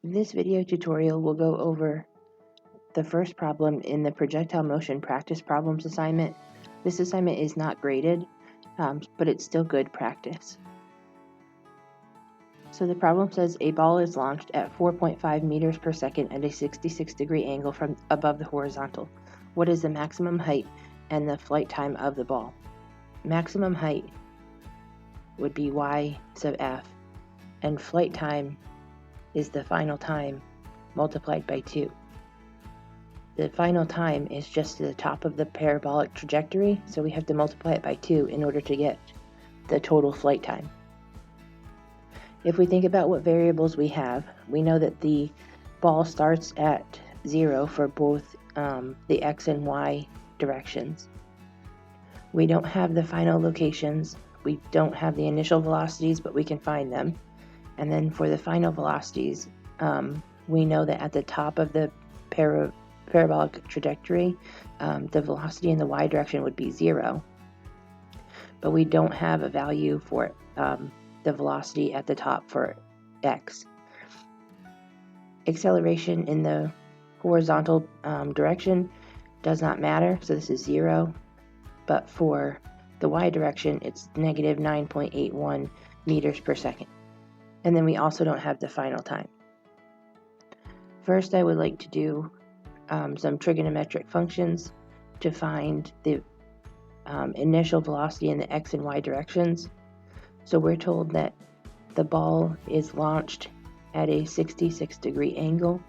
This video tutorial will go over the first problem in the projectile motion practice problems assignment. This assignment is not graded, but it's still good practice. So the problem says a ball is launched at 4.5 meters per second at a 66-degree angle from above the horizontal. What is the maximum height and the flight time of the ball? Maximum height would be y sub f, and flight time is the final time multiplied by 2. The final time is just to the top of the parabolic trajectory, so we have to multiply it by 2 in order to get the total flight time. If we think about what variables we have, we know that the ball starts at 0 for both the x and y directions. We don't have the final locations, we don't have the initial velocities, but we can find them. And then for the final velocities, we know that at the top of the parabolic trajectory, the velocity in the y direction would be 0. But we don't have a value for the velocity at the top for x. Acceleration in the horizontal direction does not matter, so this is 0. But for the y direction, it's negative 9.81 meters per second. And then we also don't have the final time. First, I would like to do some trigonometric functions to find the initial velocity in the x and y directions. So we're told that the ball is launched at a 66-degree angle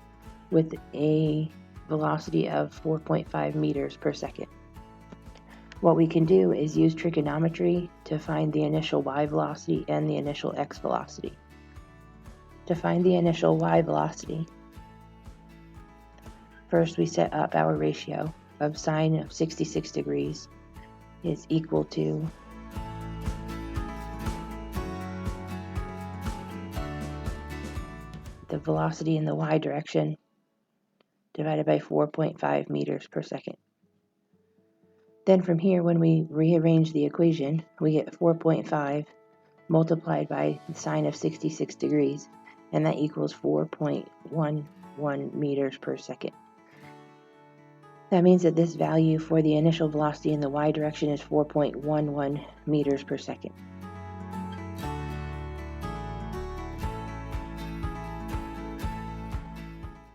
with a velocity of 4.5 meters per second. What we can do is use trigonometry to find the initial y velocity and the initial x velocity. To find the initial y velocity, first we set up our ratio of sine of 66 degrees is equal to the velocity in the y direction divided by 4.5 meters per second. Then from here, when we rearrange the equation, we get 4.5 multiplied by the sine of 66 degrees, and that equals 4.11 meters per second. That means that this value for the initial velocity in the y direction is 4.11 meters per second.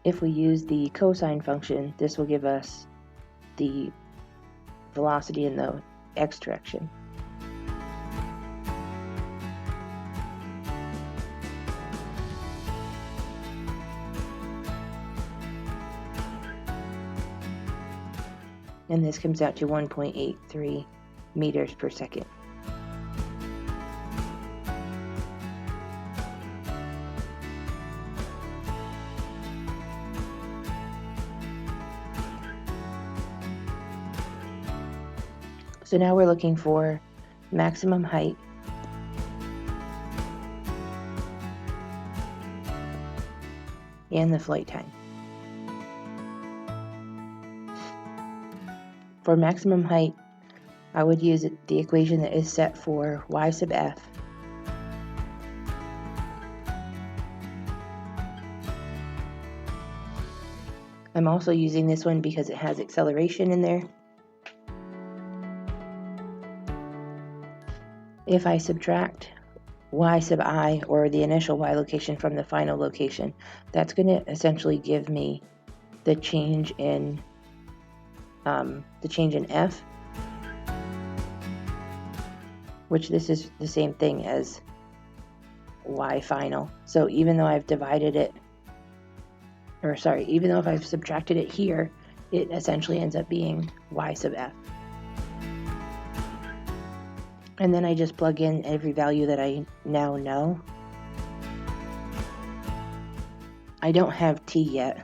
If we use the cosine function, this will give us the velocity in the x direction. And this comes out to 1.83 meters per second. So now we're looking for maximum height and the flight time. For maximum height, I would use the equation that is set for y sub f I'm also using this one because it has acceleration in there. If I subtract y sub I, or the initial y location, from the final location, that's going to essentially give me the change in f, which this is the same thing as y final. So even though I've divided it, even though if I've subtracted it here, it essentially ends up being y sub f. And then I just plug in every value that I now know. I don't have t yet.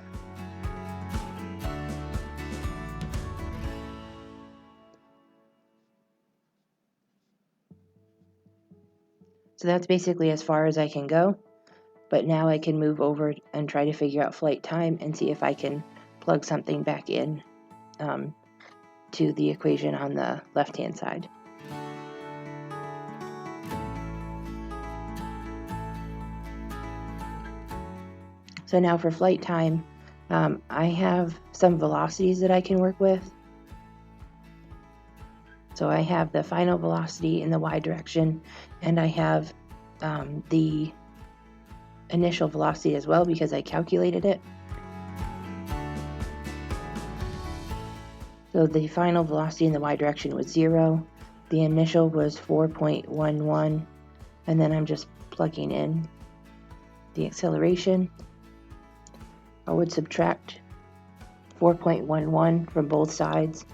So that's basically as far as I can go. But now I can move over and try to figure out flight time and see if I can plug something back in to the equation on the left-hand side. So now for flight time, I have some velocities that I can work with. So I have the final velocity in the y direction, and I have the initial velocity as well because I calculated it. So the final velocity in the y direction was 0. The initial was 4.11, and then I'm just plugging in the acceleration. I would subtract 4.11 from both sides,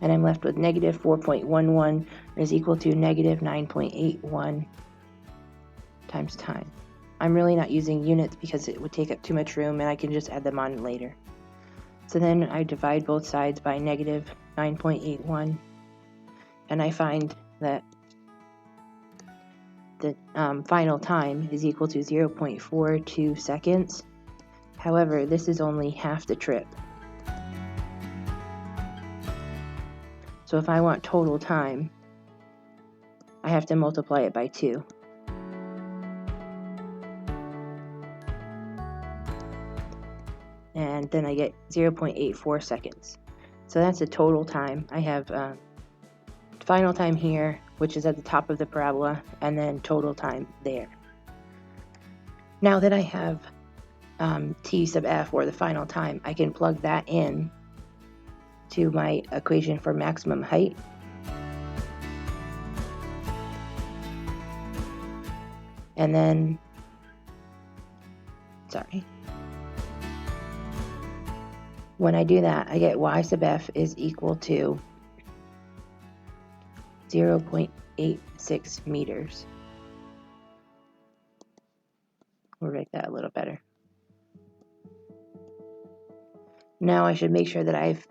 and I'm left with negative 4.11 is equal to negative 9.81 times time. I'm really not using units because it would take up too much room, and I can just add them on later. So then I divide both sides by negative 9.81, and I find that the final time is equal to 0.42 seconds. However, this is only half the trip. So if I want total time, I have to multiply it by 2. And then I get 0.84 seconds. So that's the total time. I have final time here, which is at the top of the parabola, and then total time there. Now that I have t sub f, or the final time, I can plug that in to my equation for maximum height. And then, when I do that, I get y sub f is equal to 0.86 meters. We'll write that a little better. Now I should make sure that I've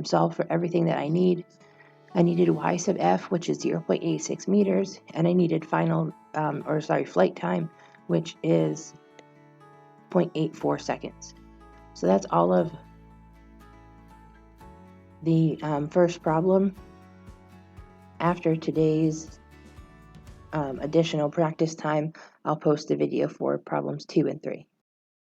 solved for everything that I need. I needed y sub f, which is 0.86 meters, and I needed flight time, which is 0.84 seconds. So that's all of the first problem. After today's additional practice time, I'll post a video for problems 2 and 3.